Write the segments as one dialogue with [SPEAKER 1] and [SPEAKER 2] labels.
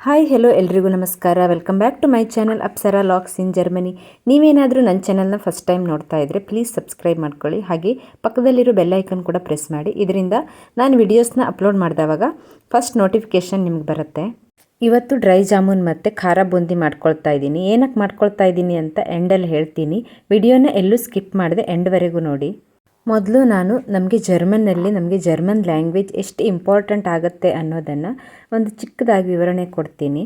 [SPEAKER 1] Hi hello ಎಲ್ರಿಗೂ ನಮಸ್ಕಾರ. Welcome back to my channel Apsara locks in Germany. ನೀವೇನಾದರೂ ನನ್ನ ಚಾನಲ್ನ ಫಸ್ಟ್ ಟೈಮ್ ನೋಡ್ತಾ ಇದ್ದರೆ ಪ್ಲೀಸ್ ಸಬ್ಸ್ಕ್ರೈಬ್ ಮಾಡ್ಕೊಳ್ಳಿ. ಹಾಗೆ ಪಕ್ಕದಲ್ಲಿರೋ ಬೆಲ್ ಐಕನ್ ಕೂಡ ಪ್ರೆಸ್ ಮಾಡಿ. ಇದರಿಂದ ನಾನು ವಿಡಿಯೋಸ್ನ ಅಪ್ಲೋಡ್ ಮಾಡಿದವಾಗ ಫಸ್ಟ್ ನೋಟಿಫಿಕೇಷನ್ ನಿಮ್ಗೆ ಬರುತ್ತೆ. ಇವತ್ತು ಡ್ರೈ ಜಾಮೂನ್ ಮತ್ತು ಖಾರ ಬೂಂದಿ ಮಾಡ್ಕೊಳ್ತಾ ಇದ್ದೀನಿ. ಏನಕ್ಕೆ ಮಾಡ್ಕೊಳ್ತಾ ಇದ್ದೀನಿ ಅಂತ ಎಂಡಲ್ಲಿ ಹೇಳ್ತೀನಿ. ವಿಡಿಯೋನ ಎಲ್ಲೂ ಸ್ಕಿಪ್ ಮಾಡಿದೆ, ಎಂಡ್ವರೆಗೂ ನೋಡಿ. ಮೊದಲು ನಾನು ನಮಗೆ ಜರ್ಮನ್ ಲ್ಯಾಂಗ್ವೇಜ್ ಎಷ್ಟು ಇಂಪಾರ್ಟೆಂಟ್ ಆಗುತ್ತೆ ಅನ್ನೋದನ್ನು ಒಂದು ಚಿಕ್ಕದಾಗಿ ವಿವರಣೆ ಕೊಡ್ತೀನಿ.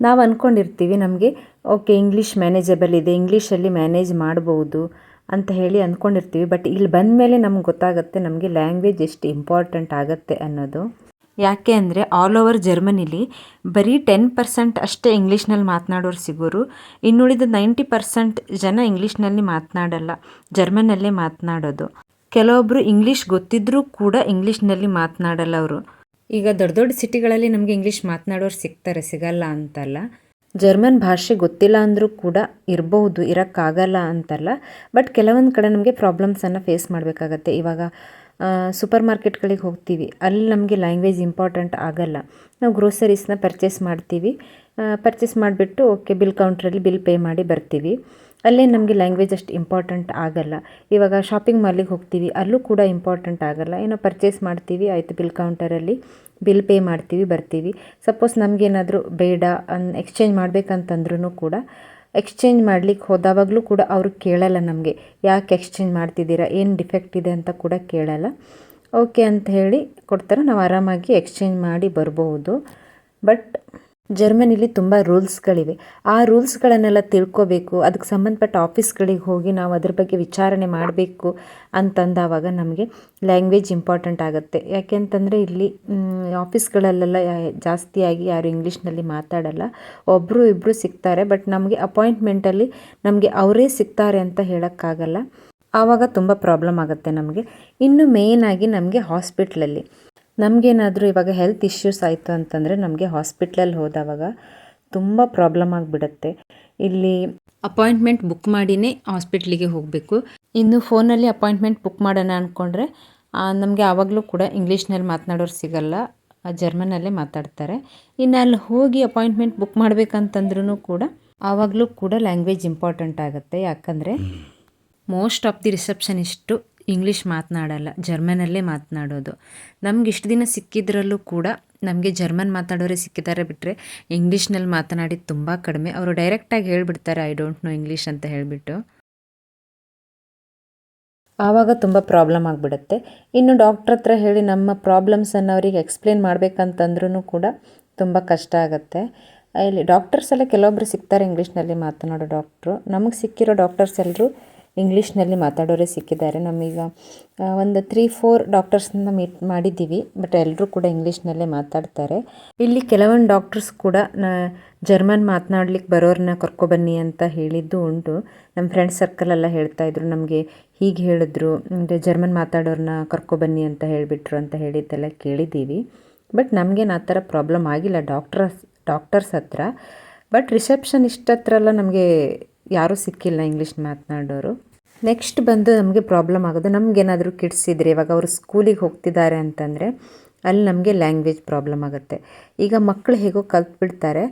[SPEAKER 1] ನಾವು ಅಂದ್ಕೊಂಡಿರ್ತೀವಿ ನಮಗೆ ಓಕೆ ಇಂಗ್ಲೀಷ್ ಮ್ಯಾನೇಜಬಲ್ ಇದೆ, ಇಂಗ್ಲೀಷಲ್ಲಿ ಮ್ಯಾನೇಜ್ ಮಾಡ್ಬೋದು ಅಂತ ಹೇಳಿ ಅಂದ್ಕೊಂಡಿರ್ತೀವಿ. ಬಟ್ ಇಲ್ಲಿ ಬಂದ ಮೇಲೆ ನಮ್ಗೆ ಗೊತ್ತಾಗುತ್ತೆ ನಮಗೆ ಲ್ಯಾಂಗ್ವೇಜ್ ಎಷ್ಟು ಇಂಪಾರ್ಟೆಂಟ್ ಆಗುತ್ತೆ ಅನ್ನೋದು. ಯಾಕೆ ಅಂದರೆ ಆಲ್ ಓವರ್ ಜರ್ಮನಿಲಿ ಬರೀ 10% ಅಷ್ಟೇ ಇಂಗ್ಲೀಷ್ನಲ್ಲಿ ಮಾತನಾಡೋರು ಸಿಗೋರು. ಇನ್ನುಳಿದ 90% ಜನ ಇಂಗ್ಲೀಷ್ನಲ್ಲಿ ಮಾತನಾಡಲ್ಲ, ಜರ್ಮನ್ನಲ್ಲೇ ಮಾತನಾಡೋದು. ಕೆಲವೊಬ್ಬರು ಇಂಗ್ಲೀಷ್ ಗೊತ್ತಿದ್ದರೂ ಕೂಡ ಇಂಗ್ಲೀಷ್ನಲ್ಲಿ ಮಾತನಾಡಲ್ಲ ಅವರು. ಈಗ ದೊಡ್ಡ ದೊಡ್ಡ ಸಿಟಿಗಳಲ್ಲಿ ನಮಗೆ ಇಂಗ್ಲೀಷ್ ಮಾತನಾಡೋರು ಸಿಗ್ತಾರೆ, ಸಿಗಲ್ಲ ಅಂತಲ್ಲ. ಜರ್ಮನ್ ಭಾಷೆ ಗೊತ್ತಿಲ್ಲ ಅಂದರೂ ಕೂಡ ಇರಬಹುದು, ಇರೋಕ್ಕಾಗಲ್ಲ ಅಂತಲ್ಲ. ಬಟ್ ಕೆಲವೊಂದು ಕಡೆ ನಮಗೆ ಪ್ರಾಬ್ಲಮ್ಸನ್ನು ಫೇಸ್ ಮಾಡಬೇಕಾಗತ್ತೆ. ಇವಾಗ ಸೂಪರ್ ಮಾರ್ಕೆಟ್ಗಳಿಗೆ ಹೋಗ್ತೀವಿ, ಅಲ್ಲಿ ನಮಗೆ ಲ್ಯಾಂಗ್ವೇಜ್ ಇಂಪಾರ್ಟೆಂಟ್ ಆಗಲ್ಲ. ನಾವು ಗ್ರೋಸರೀಸ್ನ ಪರ್ಚೇಸ್ ಮಾಡ್ತೀವಿ, ಪರ್ಚೇಸ್ ಮಾಡಿಬಿಟ್ಟು ಓಕೆ ಬಿಲ್ ಕೌಂಟ್ರಲ್ಲಿ ಬಿಲ್ ಪೇ ಮಾಡಿ ಬರ್ತೀವಿ. ಅಲ್ಲೇ ನಮಗೆ ಲ್ಯಾಂಗ್ವೇಜ್ ಅಷ್ಟು ಇಂಪಾರ್ಟೆಂಟ್ ಆಗಲ್ಲ. ಇವಾಗ ಶಾಪಿಂಗ್ ಮಾಲಿಗೆ ಹೋಗ್ತೀವಿ, ಅಲ್ಲೂ ಕೂಡ ಇಂಪಾರ್ಟೆಂಟ್ ಆಗಲ್ಲ. ಏನೋ ಪರ್ಚೇಸ್ ಮಾಡ್ತೀವಿ, ಆಯಿತು ಬಿಲ್ ಕೌಂಟರಲ್ಲಿ ಬಿಲ್ ಪೇ ಮಾಡ್ತೀವಿ, ಬರ್ತೀವಿ. ಸಪೋಸ್ ನಮಗೇನಾದರೂ ಬೇಡ ಎಕ್ಸ್ಚೇಂಜ್ ಮಾಡಬೇಕಂತಂದ್ರೂ ಕೂಡ ಎಕ್ಸ್ಚೇಂಜ್ ಮಾಡ್ಲಿಕ್ಕೆ ಹೋದಾವಾಗಲೂ ಕೂಡ ಅವರು ಕೇಳಲ್ಲ ನಮಗೆ, ಯಾಕೆ ಎಕ್ಸ್ಚೇಂಜ್ ಮಾಡ್ತಿದ್ದೀರಾ, ಏನು ಡಿಫೆಕ್ಟ್ ಇದೆ ಅಂತ ಕೂಡ ಕೇಳಲ್ಲ. ಓಕೆ ಅಂತ ಹೇಳಿ ಕೊಡ್ತಾರೆ, ನಾವು ಆರಾಮಾಗಿ ಎಕ್ಸ್ಚೇಂಜ್ ಮಾಡಿ ಬರ್ಬೋದು. ಬಟ್ ಜರ್ಮನಿಲಿ ತುಂಬ ರೂಲ್ಸ್ಗಳಿವೆ. ಆ ರೂಲ್ಸ್ಗಳನ್ನೆಲ್ಲ ತಿಳ್ಕೋಬೇಕು. ಅದಕ್ಕೆ ಸಂಬಂಧಪಟ್ಟ ಆಫೀಸ್ಗಳಿಗೆ ಹೋಗಿ ನಾವು ಅದ್ರ ಬಗ್ಗೆ ವಿಚಾರಣೆ ಮಾಡಬೇಕು ಅಂತಂದಾವಾಗ ನಮಗೆ ಲ್ಯಾಂಗ್ವೇಜ್ ಇಂಪಾರ್ಟೆಂಟ್ ಆಗುತ್ತೆ. ಯಾಕೆಂತಂದರೆ ಇಲ್ಲಿ ಆಫೀಸ್ಗಳಲ್ಲೆಲ್ಲ ಜಾಸ್ತಿಯಾಗಿ ಯಾರು ಇಂಗ್ಲೀಷ್ನಲ್ಲಿ ಮಾತಾಡಲ್ಲ. ಒಬ್ಬರು ಇಬ್ಬರು ಸಿಗ್ತಾರೆ, ಬಟ್ ನಮಗೆ ಅಪಾಯಿಂಟ್ಮೆಂಟಲ್ಲಿ ನಮಗೆ ಅವರೇ ಸಿಗ್ತಾರೆ ಅಂತ ಹೇಳೋಕ್ಕಾಗಲ್ಲ. ಆವಾಗ ತುಂಬ ಪ್ರಾಬ್ಲಮ್ ಆಗುತ್ತೆ ನಮಗೆ. ಇನ್ನು ಮೇಯ್ನಾಗಿ ನಮಗೆ ಹಾಸ್ಪಿಟ್ಲಲ್ಲಿ ನಮಗೇನಾದರೂ ಇವಾಗ ಹೆಲ್ತ್ ಇಶ್ಯೂಸ್ ಆಯಿತು ಅಂತಂದರೆ ನಮಗೆ ಹಾಸ್ಪಿಟ್ಲಲ್ಲಿ ಹೋದವಾಗ ತುಂಬ ಪ್ರಾಬ್ಲಮ್ ಆಗಿಬಿಡುತ್ತೆ. ಇಲ್ಲಿ ಅಪಾಯಿಂಟ್ಮೆಂಟ್ ಬುಕ್ ಮಾಡಿನೇ ಹಾಸ್ಪಿಟ್ಲಿಗೆ ಹೋಗಬೇಕು. ಇನ್ನು ಫೋನಲ್ಲಿ ಅಪಾಯಿಂಟ್ಮೆಂಟ್ ಬುಕ್ ಮಾಡೋಣ ಅಂದ್ಕೊಂಡ್ರೆ ನಮಗೆ ಆವಾಗಲೂ ಕೂಡ ಇಂಗ್ಲೀಷ್ನಲ್ಲಿ ಮಾತನಾಡೋರು ಸಿಗಲ್ಲ, ಜರ್ಮನಲ್ಲೇ ಮಾತಾಡ್ತಾರೆ. ಇನ್ನು ಅಲ್ಲಿ ಹೋಗಿ ಅಪಾಯಿಂಟ್ಮೆಂಟ್ ಬುಕ್ ಮಾಡಬೇಕಂತಂದ್ರೂ ಕೂಡ ಆವಾಗಲೂ ಕೂಡ ಲ್ಯಾಂಗ್ವೇಜ್ ಇಂಪಾರ್ಟೆಂಟ್ ಆಗುತ್ತೆ. ಯಾಕಂದರೆ most of the receptionist English ಮಾತನಾಡಲ್ಲ, ಜರ್ಮನಲ್ಲೇ ಮಾತನಾಡೋದು. ನಮ್ಗೆ ಇಷ್ಟು ದಿನ ಸಿಕ್ಕಿದ್ರಲ್ಲೂ ಕೂಡ ನಮಗೆ ಜರ್ಮನ್ ಮಾತಾಡೋರೇ ಸಿಕ್ಕಿದ್ದಾರೆ, ಬಿಟ್ಟರೆ ಇಂಗ್ಲೀಷ್ನಲ್ಲಿ ಮಾತನಾಡಿದ್ದು ತುಂಬ ಕಡಿಮೆ. ಅವರು ಡೈರೆಕ್ಟಾಗಿ ಹೇಳಿಬಿಡ್ತಾರೆ ಐ ಡೋಂಟ್ ನೋ ಇಂಗ್ಲೀಷ್ ಅಂತ ಹೇಳಿಬಿಟ್ಟು. ಆವಾಗ ತುಂಬ ಪ್ರಾಬ್ಲಮ್ ಆಗಿಬಿಡುತ್ತೆ. ಇನ್ನು ಡಾಕ್ಟ್ರ್ ಹತ್ರ ಹೇಳಿ ನಮ್ಮ ಪ್ರಾಬ್ಲಮ್ಸನ್ನು ಅವರಿಗೆ ಎಕ್ಸ್ಪ್ಲೇನ್ ಮಾಡಬೇಕಂತಂದ್ರೂ ಕೂಡ ತುಂಬ ಕಷ್ಟ ಆಗುತ್ತೆ. ಇಲ್ಲಿ ಡಾಕ್ಟರ್ಸ್ ಎಲ್ಲ ಕೆಲವೊಬ್ಬರು ಸಿಗ್ತಾರೆ ಇಂಗ್ಲೀಷ್ನಲ್ಲಿ ಮಾತನಾಡೋ ಡಾಕ್ಟ್ರು. ನಮಗೆ ಸಿಕ್ಕಿರೋ ಡಾಕ್ಟರ್ಸ್ ಎಲ್ಲರೂ ಇಂಗ್ಲೀಷ್ನಲ್ಲಿ ಮಾತಾಡೋರೇ ಸಿಕ್ಕಿದ್ದಾರೆ. ನಮೀಗ ಒಂದು 3-4 ಡಾಕ್ಟರ್ಸ್ನ ಮೀಟ್ ಮಾಡಿದ್ದೀವಿ, ಬಟ್ ಎಲ್ಲರೂ ಕೂಡ ಇಂಗ್ಲೀಷ್ನಲ್ಲೇ ಮಾತಾಡ್ತಾರೆ. ಇಲ್ಲಿ ಕೆಲವೊಂದು ಡಾಕ್ಟರ್ಸ್ ಕೂಡ ಜರ್ಮನ್ ಮಾತನಾಡ್ಲಿಕ್ಕೆ ಬರೋರನ್ನ ಕರ್ಕೊಬನ್ನಿ ಅಂತ ಹೇಳಿದ್ದು ಉಂಟು. ನಮ್ಮ ಫ್ರೆಂಡ್ಸ್ ಸರ್ಕಲೆಲ್ಲ ಹೇಳ್ತಾಯಿದ್ರು, ನಮಗೆ ಹೀಗೆ ಹೇಳಿದ್ರು, ಅಂದರೆ ಜರ್ಮನ್ ಮಾತಾಡೋರನ್ನ ಕರ್ಕೊಬನ್ನಿ ಅಂತ ಹೇಳಿಬಿಟ್ರು ಅಂತ ಹೇಳಿದ್ದೆಲ್ಲ ಕೇಳಿದ್ದೀವಿ. ಬಟ್ ನಮಗೇನು ಆ ಥರ ಪ್ರಾಬ್ಲಮ್ ಆಗಿಲ್ಲ ಡಾಕ್ಟರ್ಸ್ ಹತ್ರ. ಬಟ್ ರಿಸೆಪ್ಷನಿಸ್ಟ್ ಹತ್ರ ಎಲ್ಲ ನಮಗೆ ಯಾರೂ ಸಿಕ್ಕಿಲ್ಲ ಇಂಗ್ಲೀಷ್ ಮಾತನಾಡೋರು. ನೆಕ್ಸ್ಟ್ ಬಂದು ನಮಗೆ ಪ್ರಾಬ್ಲಮ್ ಆಗೋದು, ನಮಗೇನಾದರೂ ಕಿಡ್ಸ್ ಇದ್ದರೆ ಇವಾಗ ಅವರು ಸ್ಕೂಲಿಗೆ ಹೋಗ್ತಿದ್ದಾರೆ ಅಂತಂದರೆ ಅಲ್ಲಿ ನಮಗೆ ಲ್ಯಾಂಗ್ವೇಜ್ ಪ್ರಾಬ್ಲಮ್ ಆಗುತ್ತೆ. ಈಗ ಮಕ್ಕಳು ಹೇಗೋ ಕಲ್ತ್ಬಿಡ್ತಾರೆ,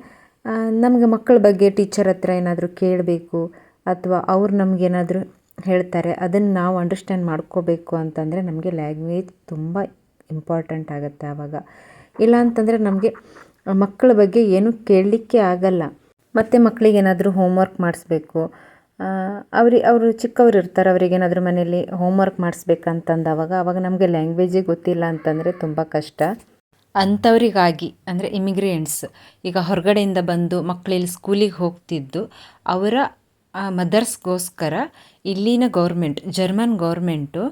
[SPEAKER 1] ನಮಗೆ ಮಕ್ಕಳ ಬಗ್ಗೆ ಟೀಚರ್ ಹತ್ರ ಏನಾದರೂ ಕೇಳಬೇಕು ಅಥವಾ ಅವ್ರು ನಮಗೇನಾದರೂ ಹೇಳ್ತಾರೆ, ಅದನ್ನು ನಾವು ಅಂಡರ್ಸ್ಟ್ಯಾಂಡ್ ಮಾಡ್ಕೋಬೇಕು ಅಂತಂದರೆ ನಮಗೆ ಲ್ಯಾಂಗ್ವೇಜ್ ತುಂಬ ಇಂಪಾರ್ಟೆಂಟ್ ಆಗುತ್ತೆ ಆವಾಗ. ಇಲ್ಲ ಅಂತಂದರೆ ನಮಗೆ ಮಕ್ಕಳ ಬಗ್ಗೆ ಏನೂ ಕೇಳಲಿಕ್ಕೆ ಆಗಲ್ಲ. ಮತ್ತು ಮಕ್ಕಳಿಗೆ ಏನಾದರೂ ಹೋಮ್ವರ್ಕ್ ಮಾಡಿಸ್ಬೇಕು, ಅವರು ಚಿಕ್ಕವರು ಇರ್ತಾರೆ, ಅವರಿಗೇನಾದರೂ ಮನೇಲಿ ಹೋಮ್ವರ್ಕ್ ಮಾಡಿಸ್ಬೇಕಂತಂದವಾಗ ಆವಾಗ ನಮಗೆ ಲ್ಯಾಂಗ್ವೇಜೇ ಗೊತ್ತಿಲ್ಲ ಅಂತಂದರೆ ತುಂಬ ಕಷ್ಟ. ಅಂಥವರಿಗಾಗಿ ಅಂದರೆ ಇಮಿಗ್ರೆಂಟ್ಸ್ ಈಗ ಹೊರಗಡೆಯಿಂದ ಬಂದು ಮಕ್ಕಳಿಲ್ಲಿ ಸ್ಕೂಲಿಗೆ ಹೋಗ್ತಿದ್ದು ಅವರ ಮದರ್ಸ್ಗೋಸ್ಕರ ಇಲ್ಲಿನ German government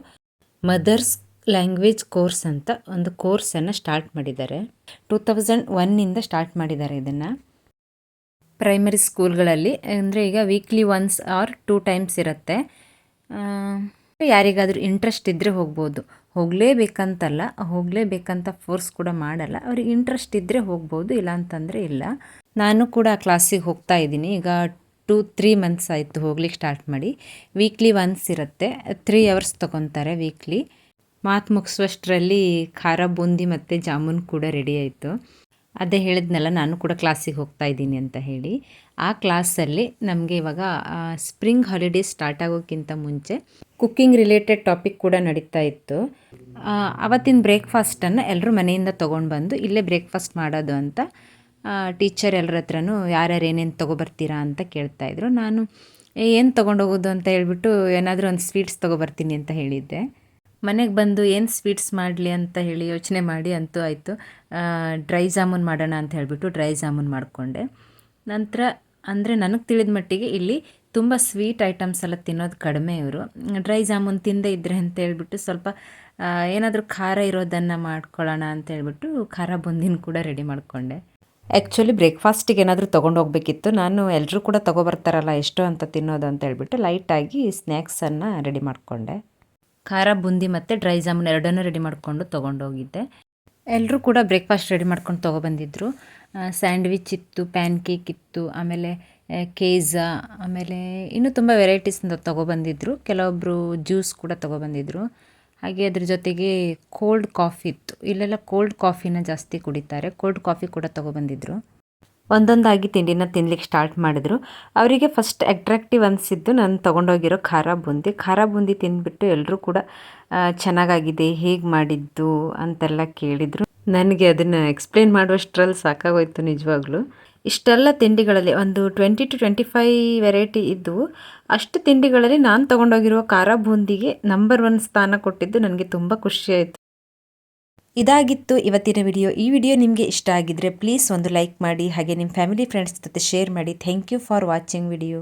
[SPEAKER 1] mothers language course ಅಂತ ಒಂದು ಕೋರ್ಸನ್ನು ಸ್ಟಾರ್ಟ್ ಮಾಡಿದ್ದಾರೆ. 2001 ಸ್ಟಾರ್ಟ್ ಮಾಡಿದ್ದಾರೆ ಇದನ್ನು. ಪ್ರೈಮರಿ ಸ್ಕೂಲ್ಗಳಲ್ಲಿ ಅಂದರೆ ಈಗ ವೀಕ್ಲಿ 1 ಆರ್ 2 ಟೈಮ್ಸ್ ಇರುತ್ತೆ. ಯಾರಿಗಾದರೂ ಇಂಟ್ರೆಸ್ಟ್ ಇದ್ದರೆ ಹೋಗ್ಬೋದು, ಹೋಗಲೇಬೇಕಂತ ಫೋರ್ಸ್ ಕೂಡ ಮಾಡಲ್ಲ. ಅವ್ರಿಗೆ ಇಂಟ್ರೆಸ್ಟ್ ಇದ್ದರೆ ಹೋಗ್ಬೋದು, ಇಲ್ಲ ಅಂತಂದರೆ ಇಲ್ಲ. ನಾನು ಕೂಡ ಆ ಕ್ಲಾಸಿಗೆ ಹೋಗ್ತಾ ಇದ್ದೀನಿ. ಈಗ 2-3 ಮಂತ್ಸ್ ಆಯಿತು ಹೋಗ್ಲಿಕ್ಕೆ ಸ್ಟಾರ್ಟ್ ಮಾಡಿ. ವೀಕ್ಲಿ 1 ಇರುತ್ತೆ, 3 hours ತೊಗೊತಾರೆ ವೀಕ್ಲಿ. ಮಾತು ಮುಗಿಸುವಷ್ಟರಲ್ಲಿ ಖಾರ ಬೂಂದಿ ಮತ್ತು ಜಾಮೂನ್ ಕೂಡ ರೆಡಿ ಆಯಿತು. ಅದೇ ಹೇಳಿದ್ನಲ್ಲ ನಾನು ಕೂಡ ಕ್ಲಾಸಿಗೆ ಹೋಗ್ತಾ ಇದ್ದೀನಿ ಅಂತ ಹೇಳಿ. ಆ ಕ್ಲಾಸಲ್ಲಿ ನಮಗೆ ಇವಾಗ ಸ್ಪ್ರಿಂಗ್ ಹಾಲಿಡೇಸ್ ಸ್ಟಾರ್ಟ್ ಆಗೋಕ್ಕಿಂತ ಮುಂಚೆ ಕುಕ್ಕಿಂಗ್ ರಿಲೇಟೆಡ್ ಟಾಪಿಕ್ ಕೂಡ ನಡೀತಾ ಇತ್ತು. ಅವತ್ತಿನ ಬ್ರೇಕ್ಫಾಸ್ಟನ್ನು ಎಲ್ಲರೂ ಮನೆಯಿಂದ ತೊಗೊಂಡು ಬಂದು ಇಲ್ಲೇ ಬ್ರೇಕ್ಫಾಸ್ಟ್ ಮಾಡೋದು ಅಂತ ಟೀಚರ್ ಎಲ್ಲರ ಹತ್ರನೂ ಯಾರ್ಯಾರು ಏನೇನು ತೊಗೊಬರ್ತೀರಾ ಅಂತ ಕೇಳ್ತಾಯಿದ್ರು. ನಾನು ಏನು ತೊಗೊಂಡೋಗೋದು ಅಂತ ಹೇಳ್ಬಿಟ್ಟು ಏನಾದರೂ ಒಂದು ಸ್ವೀಟ್ಸ್ ತೊಗೊಬರ್ತೀನಿ ಅಂತ ಹೇಳಿದ್ದೆ. ಮನೆಗೆ ಬಂದು ಏನು ಸ್ವೀಟ್ಸ್ ಮಾಡಲಿ ಅಂತ ಹೇಳಿ ಯೋಚನೆ ಮಾಡಿ ಅಂತೂ ಆಯಿತು, ಡ್ರೈ ಜಾಮೂನ್ ಮಾಡೋಣ ಅಂತ ಹೇಳಿಬಿಟ್ಟು ಡ್ರೈ ಜಾಮೂನ್ ಮಾಡಿಕೊಂಡೆ. ನಂತರ ಅಂದರೆ ನನಗೆ ತಿಳಿದ ಮಟ್ಟಿಗೆ ಇಲ್ಲಿ ತುಂಬ ಸ್ವೀಟ್ ಐಟಮ್ಸ್ ಎಲ್ಲ ತಿನ್ನೋದು ಕಡಿಮೆ ಇವರು. ಡ್ರೈ ಜಾಮೂನ್ ತಿಂದೇ ಇದ್ದರೆ ಅಂತ ಹೇಳ್ಬಿಟ್ಟು ಸ್ವಲ್ಪ ಏನಾದರೂ ಖಾರ ಇರೋದನ್ನು ಮಾಡ್ಕೊಳ್ಳೋಣ ಅಂತ ಹೇಳ್ಬಿಟ್ಟು ಖಾರ ಬುಂದಿನ ಕೂಡ ರೆಡಿ ಮಾಡಿಕೊಂಡೆ. ಆ್ಯಕ್ಚುಲಿ ಬ್ರೇಕ್ಫಾಸ್ಟಿಗೆ ಏನಾದರೂ ತೊಗೊಂಡೋಗ್ಬೇಕಿತ್ತು. ನಾನು ಎಲ್ಲರೂ ಕೂಡ ತೊಗೊಬರ್ತಾರಲ್ಲ ಎಷ್ಟು ಅಂತ ತಿನ್ನೋದು ಅಂತ ಹೇಳ್ಬಿಟ್ಟು ಲೈಟಾಗಿ ಸ್ನ್ಯಾಕ್ಸನ್ನು ರೆಡಿ ಮಾಡಿಕೊಂಡೆ. ಖಾರ ಬುಂದಿ ಮತ್ತು ಡ್ರೈ ಜಾಮೂನ್ ಎರಡನ್ನೂ ರೆಡಿ ಮಾಡಿಕೊಂಡು ತೊಗೊಂಡೋಗಿದ್ದೆ. ಎಲ್ಲರೂ ಕೂಡ ಬ್ರೇಕ್ಫಾಸ್ಟ್ ರೆಡಿ ಮಾಡ್ಕೊಂಡು ತೊಗೊಬಂದಿದ್ರು. ಸ್ಯಾಂಡ್ವಿಚ್ ಇತ್ತು, ಪ್ಯಾನ್ ಕೇಕ್ ಇತ್ತು, ಆಮೇಲೆ ಕೇಝಾ, ಆಮೇಲೆ ಇನ್ನೂ ತುಂಬ ವೆರೈಟೀಸಿಂದ ತೊಗೊಬಂದಿದ್ರು. ಕೆಲವೊಬ್ಬರು ಜ್ಯೂಸ್ ಕೂಡ ತೊಗೊಬಂದಿದ್ರು. ಹಾಗೆ ಅದ್ರ ಜೊತೆಗೆ ಕೋಲ್ಡ್ ಕಾಫಿ ಇತ್ತು. ಇಲ್ಲೆಲ್ಲ ಕೋಲ್ಡ್ ಕಾಫಿನ ಜಾಸ್ತಿ ಕುಡಿತಾರೆ. ಕೋಲ್ಡ್ ಕಾಫಿ ಕೂಡ ತೊಗೊಬಂದಿದ್ರು. ಒಂದೊಂದಾಗಿ ತಿಂಡಿನ ತಿನ್ಲಿಕ್ಕೆ ಸ್ಟಾರ್ಟ್ ಮಾಡಿದ್ರು. ಅವರಿಗೆ ಫಸ್ಟ್ ಅಟ್ರಾಕ್ಟಿವ್ ಅನಿಸಿದ್ದು ನಾನು ತೊಗೊಂಡೋಗಿರೋ ಖಾರ ಬೂಂದಿ ತಿಂದುಬಿಟ್ಟು ಎಲ್ಲರೂ ಕೂಡ ಚೆನ್ನಾಗಾಗಿದೆ, ಹೇಗೆ ಮಾಡಿದ್ದು ಅಂತೆಲ್ಲ ಕೇಳಿದರು. ನನಗೆ ಅದನ್ನು ಎಕ್ಸ್ಪ್ಲೇನ್ ಮಾಡುವಷ್ಟರಲ್ಲಿ ಸಾಕಾಗೋಯ್ತು ನಿಜವಾಗ್ಲೂ. ಇಷ್ಟೆಲ್ಲ ತಿಂಡಿಗಳಲ್ಲಿ ಒಂದು 20 to 25 ವೆರೈಟಿ ಇದ್ದವು. ಅಷ್ಟು ತಿಂಡಿಗಳಲ್ಲಿ ನಾನು ತೊಗೊಂಡೋಗಿರುವ ಖಾರ ಬೂಂದಿಗೆ ನಂಬರ್ 1 ಸ್ಥಾನ ಕೊಟ್ಟಿದ್ದು ನನಗೆ ತುಂಬ ಖುಷಿಯಾಯಿತು. ಇದಾಗಿತ್ತು ಇವತ್ತಿನ ವಿಡಿಯೋ. ಈ ವಿಡಿಯೋ ನಿಮಗೆ ಇಷ್ಟ ಆಗಿದ್ದರೆ ಪ್ಲೀಸ್ ಒಂದು ಲೈಕ್ ಮಾಡಿ, ಹಾಗೆ ನಿಮ್ಮ ಫ್ಯಾಮಿಲಿ ಫ್ರೆಂಡ್ಸ್ ಜೊತೆ ಶೇರ್ ಮಾಡಿ. Thank you for watching video.